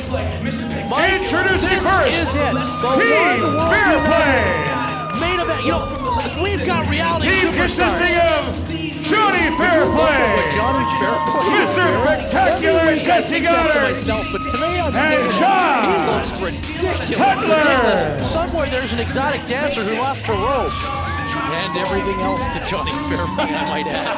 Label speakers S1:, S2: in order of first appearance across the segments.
S1: Mike,
S2: introducing first,
S1: is it.
S2: Team Fairplay.
S1: Main event. You know, we've got reality
S2: Team
S1: superstars.
S2: consisting of Jonny Fairplay, Mr. Pec-Tacular and Jessie Godderz,
S3: But today I'm saying he looks ridiculous.
S2: Cutler.
S1: Somewhere there's an exotic dancer who lost her robe.
S3: And everything else to Jonny Fairplay, I might add.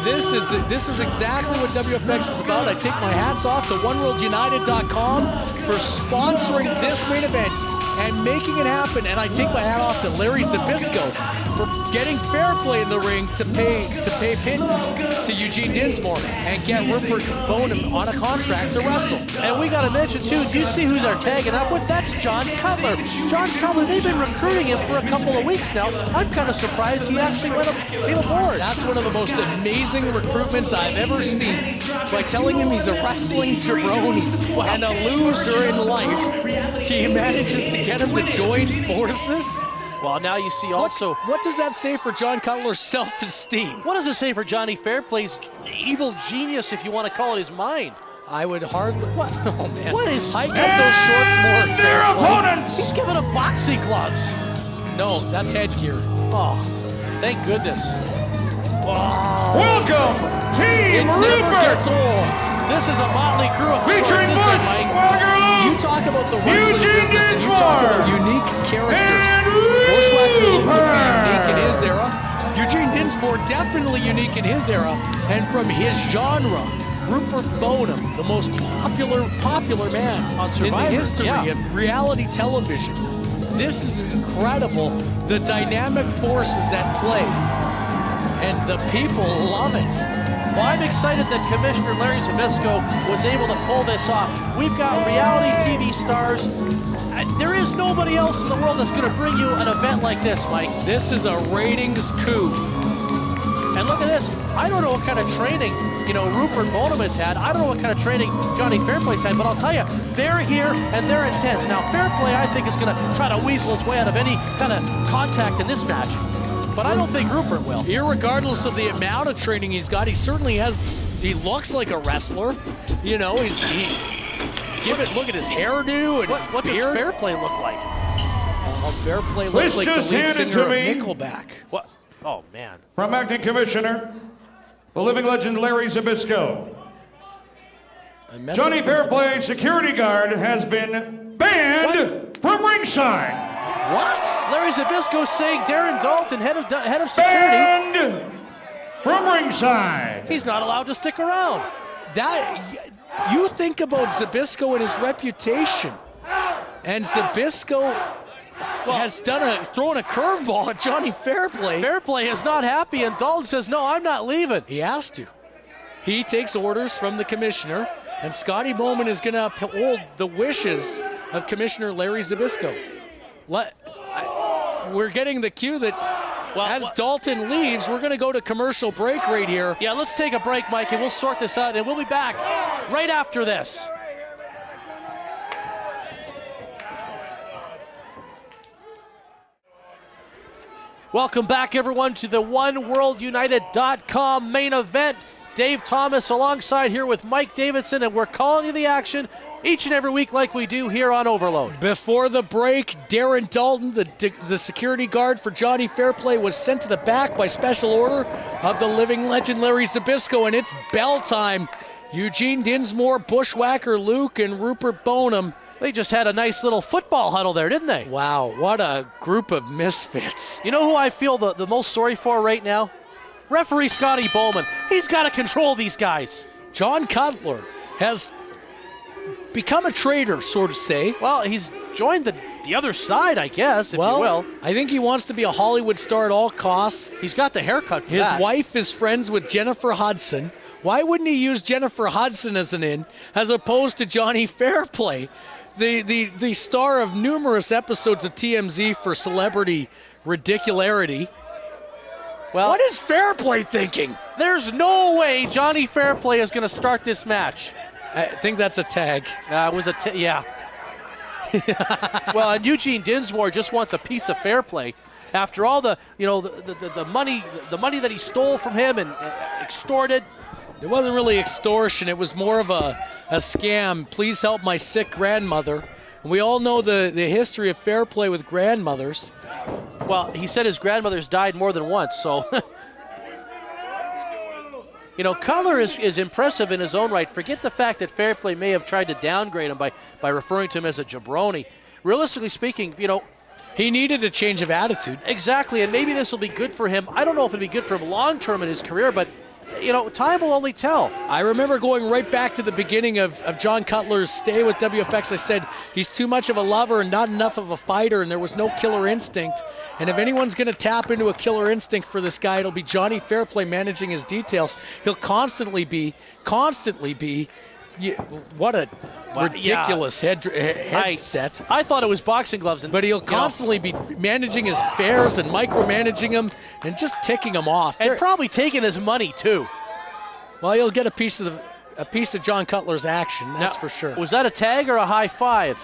S3: This is exactly what WFX is about. I take my hats off to OneWorldUnited.com for sponsoring this main event and making it happen. And I take my hat off to Larry Zbyszko for getting Fairplay in the ring to pay pittance to Ugene Dinsmore and get Rupert Bonham on a contract to wrestle.
S1: And we got to mention too, do you see who's they're tagging up with? That's John Cutler. John Cutler, they've been recruiting him for a couple of weeks now. I'm kind of surprised he actually came aboard.
S3: That's one of the most amazing recruitments I've ever seen. By telling him he's a wrestling jabroni and a loser in life, he manages to get him to join forces.
S1: Well, now you see also...
S3: What does that say for John Cutler's self-esteem?
S1: What does it say for Johnny Fairplay's evil genius, if you want to call it his mind?
S3: I would hardly... What? Oh, man.
S1: What is...
S3: I get those shorts more.
S2: Their opponents.
S1: He's giving them boxing gloves.
S3: No, that's headgear.
S1: Oh, thank goodness.
S2: Welcome, Team
S3: It never gets
S2: Rupert.
S3: old.
S1: This is a motley crew of
S2: Featuring
S1: sorts, isn't it, Mike?
S2: Bushwacker,
S3: You talk about the wrestling
S2: Ugene
S3: business and you talk about unique characters.
S2: and
S3: Bushwacker would be
S2: Rupert.
S3: unique in his era. Eugene Dinsmore definitely unique in his era. And from his genre, Rupert Bonham, the most popular man
S1: On
S3: in the
S1: Survivor,
S3: history
S1: yeah.
S3: of reality television. This is incredible. The dynamic forces at play. And the people love it.
S1: Well, I'm excited that Commissioner Larry Zbyszko was able to pull this off. We've got reality TV stars. There is nobody else in the world that's going to bring you an event like this, Mike.
S3: This is a ratings coup.
S1: And look at this. I don't know what kind of training, Rupert Bonham has had. I don't know what kind of training Johnny Fairplay's had, but I'll tell you, they're here and they're intense. Now, Fairplay, I think, is going to try to weasel its way out of any kind of contact in this match. But I don't think Rupert will.
S3: Irregardless of the amount of training he's got, he certainly has. He looks like a wrestler. Look at his hairdo and his
S1: What does
S3: beard.
S1: Fairplay look like?
S3: Fairplay looks
S2: This
S3: like the
S2: just
S3: lead
S2: handed
S3: singer
S2: to
S3: of
S2: me.
S3: Nickelback.
S1: What? Oh, man.
S2: From Acting Commissioner, the living legend Larry Zbyszko.
S3: A message
S2: Jonny
S3: from
S2: Fairplay, security guard, has been banned from ringside.
S3: What?
S1: Larry Zbyszko saying Darren Dalton, head of security,
S2: Banned from ringside.
S1: he's not allowed to stick around.
S3: You think about Zbyszko and his reputation, and Zbyszko has thrown a curveball at Jonny Fairplay.
S1: Fairplay is not happy, and Dalton says, no, I'm not leaving.
S3: He has to. He takes orders from the commissioner, and Scotty Bowman is going to uphold the wishes of Commissioner Larry Zbyszko. We're getting the cue that as Dalton leaves, we're going to go to commercial break right here.
S1: Yeah, let's take a break, Mike, and we'll sort this out, and we'll be back right after this. Welcome back, everyone, to the OneWorldUnited.com main event. Dave Thomas alongside here with Mike Davidson, and we're calling you the action each and every week like we do here on Overload.
S3: Before the break, Darren Dalton, the security guard for Jonny Fairplay, was sent to the back by special order of the living legend Larry Zbyszko, and it's bell time. Ugene Dinsmore, Bushwacker Luke, and Rupert Bonham.
S1: They just had a nice little football huddle there, didn't they?
S3: Wow, what a group of misfits.
S1: You know who I feel the most sorry for right now? Referee Scotty Bowman. He's got to control these guys.
S3: John Cutler has become a traitor, so to say.
S1: Well, he's joined the other side, I guess, if you will.
S3: I think he wants to be a Hollywood star at all costs.
S1: He's got the haircut for
S3: His
S1: that.
S3: wife is friends with Jennifer Hudson. Why wouldn't he use Jennifer Hudson as an in, as opposed to Jonny Fairplay, the star of numerous episodes of TMZ for celebrity ridicularity?
S1: Well,
S3: What is Fairplay thinking?
S1: there's no way Johnny Fairplay is going to start this match.
S3: I think that's a tag.
S1: It was yeah. Well, and Eugene Dinsmore just wants a piece of Fairplay. After all the money that he stole from him and extorted,
S3: It wasn't really extortion. It was more of a scam. Please help my sick grandmother. And we all know the history of Fairplay with grandmothers.
S1: Well, he said his grandmother's died more than once, so... You know, Cutler is impressive in his own right. Forget the fact that Fairplay may have tried to downgrade him by referring to him as a jabroni. Realistically speaking, you know...
S3: He needed a change of attitude.
S1: Exactly, and maybe this will be good for him. I don't know if it'll be good for him long-term in his career, but, you know, time will only tell.
S3: I remember going right back to the beginning of John Cutler's stay with WFX. I said, he's too much of a lover and not enough of a fighter, and there was no killer instinct. And if anyone's going to tap into a killer instinct for this guy, it'll be Jonny Fairplay managing his details. He'll constantly be, what a ridiculous headset.
S1: I thought it was boxing gloves.
S3: But he'll constantly be managing his fares and micromanaging them and just ticking them off.
S1: And probably taking his money, too.
S3: Well, he'll get a piece of John Cutler's action, that's for sure.
S1: Was that a tag or a high five?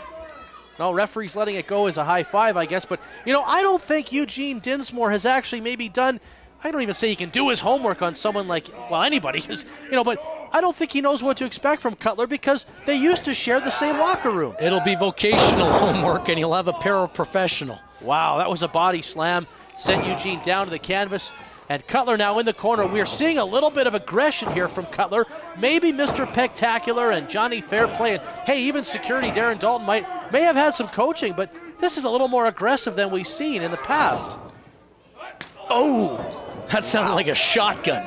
S1: No, referee's letting it go as a high five, I guess. But, you know, I don't think Ugene Dinsmore has actually maybe done, I don't even say he can do his homework on someone like, well, anybody, you know, but I don't think he knows what to expect from Cutler because they used to share the same locker room.
S3: It'll be vocational homework, and he'll have a paraprofessional.
S1: Wow, that was a body slam. Sent Ugene down to the canvas. And Cutler now in the corner. We are seeing a little bit of aggression here from Cutler. Maybe Mr. Pec-Tacular and Jonny Fairplay and, hey, even security Darren Dalton may have had some coaching, but this is a little more aggressive than we've seen in the past.
S3: Oh, that sounded like a shotgun.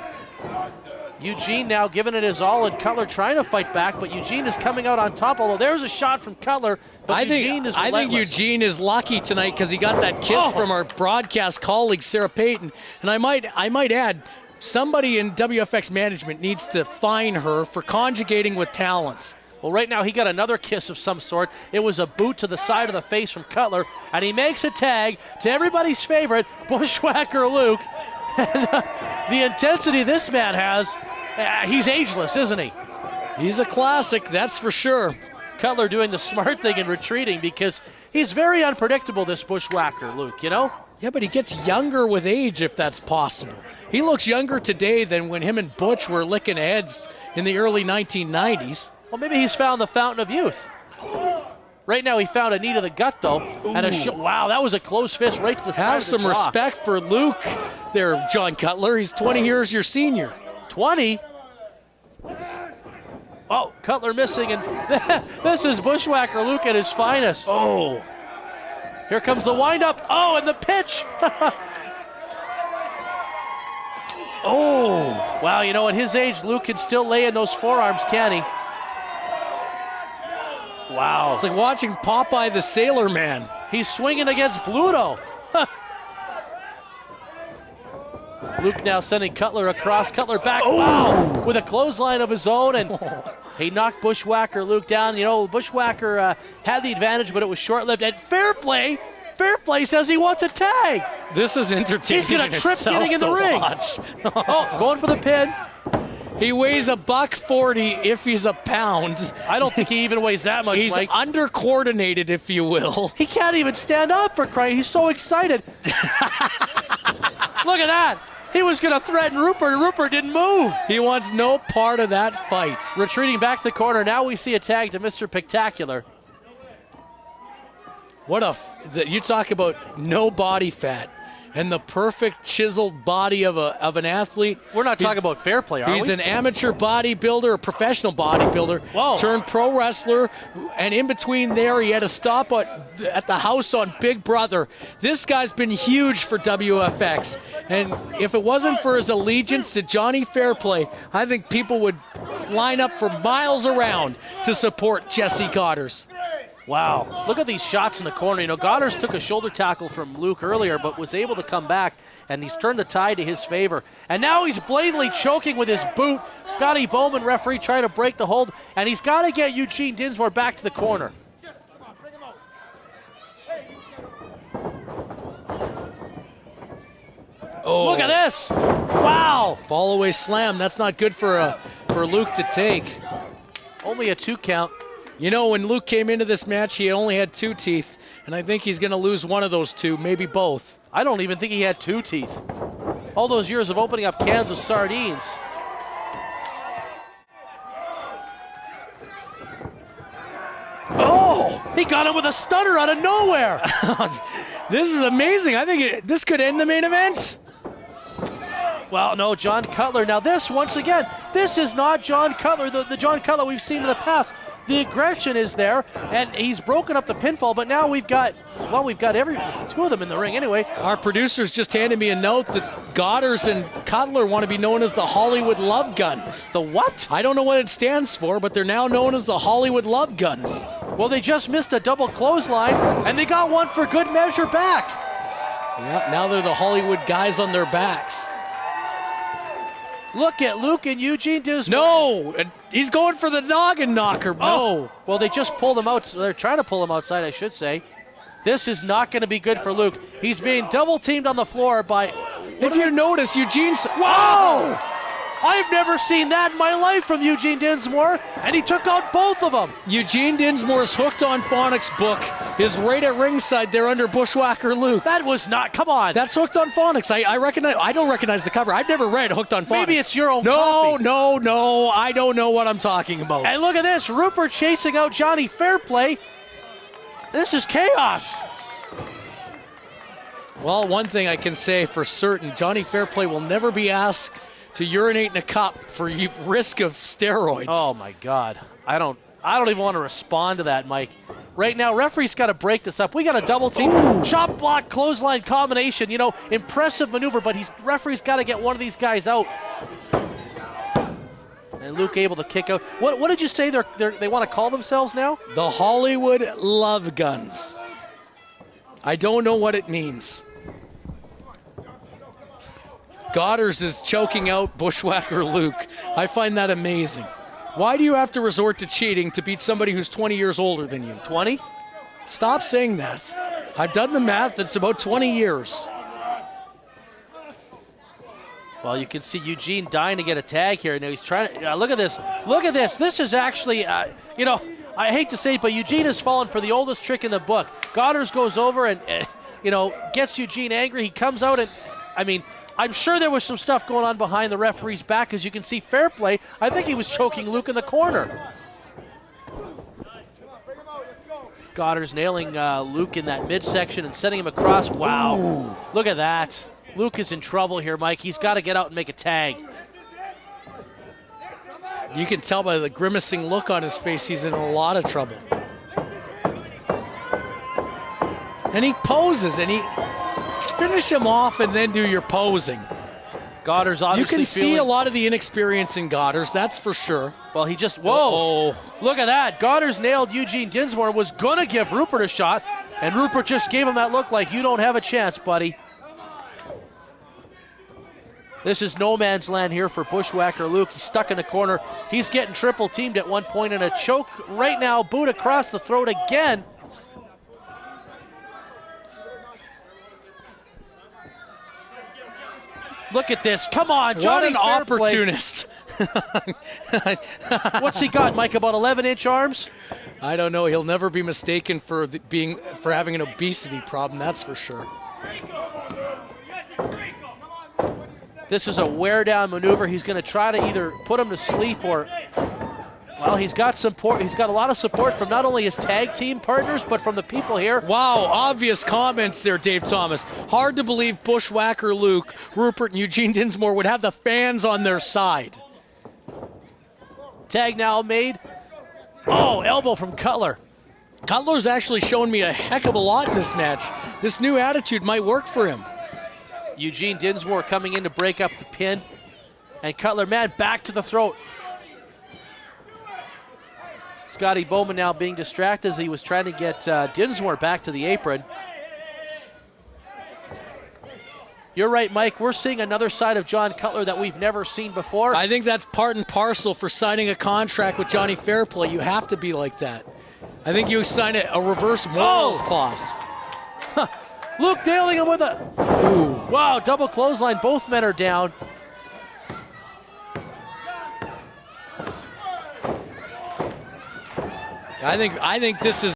S1: Ugene now giving it his all, and Cutler trying to fight back, but Ugene is coming out on top, although there's a shot from Cutler, but Ugene is relentless.
S3: I think Ugene is lucky tonight because he got that kiss from our broadcast colleague, Sarah Payton. And I might add, somebody in WFX management needs to fine her for conjugating with talent.
S1: Well, right now he got another kiss of some sort. It was a boot to the side of the face from Cutler, and he makes a tag to everybody's favorite, Bushwacker Luke. And the intensity this man has, he's ageless, isn't he?
S3: He's a classic, that's for sure.
S1: Cutler doing the smart thing and retreating because he's very unpredictable, this Bushwacker, Luke, you know?
S3: Yeah, but he gets younger with age if that's possible. He looks younger today than when him and Butch were licking heads in the early 1990s.
S1: Well, maybe he's found the fountain of youth. Right now he found a knee to the gut, though. And wow, that was a close fist right to the
S3: Have some
S1: jaw.
S3: respect for Luke there, John Cutler. He's 20 years your senior.
S1: 20? Oh, Cutler missing, and this is Bushwacker Luke at his finest. Oh. Here comes the windup. Oh, and the pitch. Oh. Wow, you know, at his age, Luke can still lay in those forearms, can he? Wow.
S3: It's like watching Popeye the Sailor Man.
S1: He's swinging against Bluto. Luke now sending Cutler across. Cutler back with a clothesline of his own, and he knocked Bushwacker Luke down. You know, Bushwacker had the advantage, but it was short-lived. And Fairplay says he wants a tag.
S3: This is entertaining.
S1: He's going to trip getting in the ring. Oh, going for the pin.
S3: He weighs $140 if he's a pound.
S1: I don't think he even weighs that much,
S3: He's
S1: Mike.
S3: under-coordinated, if you will.
S1: He can't even stand up for crying. He's so excited. Look at that. He was going to threaten Rupert, and Rupert didn't move.
S3: He wants no part of that fight.
S1: Retreating back to the corner. Now we see a tag to Mr. Pec-Tacular.
S3: You talk about no body fat and the perfect chiseled body of an athlete.
S1: We're not talking about Fairplay, are we?
S3: He's an amateur bodybuilder, a professional bodybuilder, turned pro wrestler, and in between there he had a stop at the house on Big Brother. This guy's been huge for WFX, and if it wasn't for his allegiance to Jonny Fairplay, I think people would line up for miles around to support Jessie Godderz.
S1: Wow, look at these shots in the corner. You know, Godderz took a shoulder tackle from Luke earlier, but was able to come back, and he's turned the tide to his favor. And now he's blatantly choking with his boot. Scotty Bowman, referee, trying to break the hold, and he's got to get Ugene Dinsmore back to the corner. Oh. Look at this. Wow.
S3: Fall away slam. That's not good for Luke to take.
S1: Only a 2 count.
S3: You know, when Luke came into this match, he only had 2 teeth, and I think he's going to lose one of those 2, maybe both.
S1: I don't even think he had 2 teeth. All those years of opening up cans of sardines.
S3: Oh!
S1: He got him with a stunner out of nowhere.
S3: This is amazing. I think this could end the main event.
S1: Well, no, John Cutler. Now this, once again, this is not John Cutler, the John Cutler we've seen in the past. The aggression is there, and he's broken up the pinfall, but now we've got two of them in the ring anyway.
S3: Our producers just handed me a note that Godderz and Cutler want to be known as the Hollywood Love Guns.
S1: The what?
S3: I don't know what it stands for, but they're now known as the Hollywood Love Guns.
S1: Well, they just missed a double clothesline, and they got one for good measure back.
S3: Yeah, now they're the Hollywood guys on their backs.
S1: Look at Luke and Ugene Dinsmore.
S3: No, he's going for the noggin knocker.
S1: Oh.
S3: No.
S1: Well, they just pulled him out. They're trying to pull him outside, I should say. This is not going to be good for Luke. He's being double teamed on the floor by...
S3: If you notice, Eugene's...
S1: Wow! I've never seen that in my life from Ugene Dinsmore, and he took out both of them.
S3: Eugene Dinsmore's Hooked on Phonics book is right at ringside there under Bushwacker Luke.
S1: That was not, come on.
S3: That's Hooked on Phonics. I don't recognize the cover. I've never read Hooked on Phonics.
S1: Maybe it's your own copy.
S3: No, I don't know what I'm talking about.
S1: And look at this, Rupert chasing out Johnny Fairplay. This is chaos.
S3: Well, one thing I can say for certain, Johnny Fairplay will never be asked to urinate in a cup for risk of steroids.
S1: Oh my God, I don't even want to respond to that, Mike. Right now, referee's got to break this up. We got a double team, chop block, clothesline combination. You know, impressive maneuver, but referee's got to get one of these guys out. And Luke able to kick out. What did you say they want to call themselves now?
S3: The Hollywood Love Guns. I don't know what it means. Godderz is choking out Bushwacker Luke. I find that amazing. Why do you have to resort to cheating to beat somebody who's 20 years older than you?
S1: 20?
S3: Stop saying that. I've done the math. It's about 20 years.
S1: Well, you can see Ugene dying to get a tag here. Now he's trying to, look at this. Look at this. This is actually, you know, I hate to say it, but Ugene has fallen for the oldest trick in the book. Godderz goes over and, you know, gets Ugene angry. He comes out and, I mean, I'm sure there was some stuff going on behind the referee's back. As you can see, Fairplay, I think he was choking Luke in the corner. Godderz nailing Luke in that midsection and setting him across. Wow. Ooh. Look at that. Luke is in trouble here, Mike. He's got to get out and make a tag.
S3: You can tell by the grimacing look on his face he's in a lot of trouble. And he poses, and finish him off and then do your posing.
S1: Godderz obviously
S3: you can see a lot of the inexperience in Godderz, that's for sure.
S1: Well, he just, whoa. Look at that. Godderz nailed Ugene Dinsmore, was going to give Rupert a shot, and Rupert just gave him that look like, you don't have a chance, buddy. This is no man's land here for Bushwacker Luke. He's stuck in the corner. He's getting triple teamed at one point, and a choke right now, boot across the throat again. Look at this. Come on, Johnny
S3: What an opportunist.
S1: What's he got, Mike? About 11-inch arms?
S3: I don't know. He'll never be mistaken for having an obesity problem, that's for sure.
S1: This is a wear-down maneuver. He's going to try to either put him to sleep or... Well, he's got support. He's got a lot of support from not only his tag team partners, but from the people here.
S3: Wow, obvious comments there, Dave Thomas. Hard to believe Bushwacker Luke, Rupert, and Ugene Dinsmore would have the fans on their side.
S1: Tag now made. Oh, elbow from Cutler.
S3: Cutler's actually shown me a heck of a lot in this match. This new attitude might work for him.
S1: Ugene Dinsmore coming in to break up the pin. And Cutler, man, back to the throat. Scotty Bowman now being distracted as he was trying to get Dinsmore back to the apron. You're right, Mike. We're seeing another side of John Cutler that we've never seen before.
S3: I think that's part and parcel for signing a contract with Johnny Fairplay. You have to be like that. I think you sign a reverse morals clause.
S1: Huh. Luke nailing him with a... Ooh. Wow, double clothesline. Both men are down.
S3: I think this is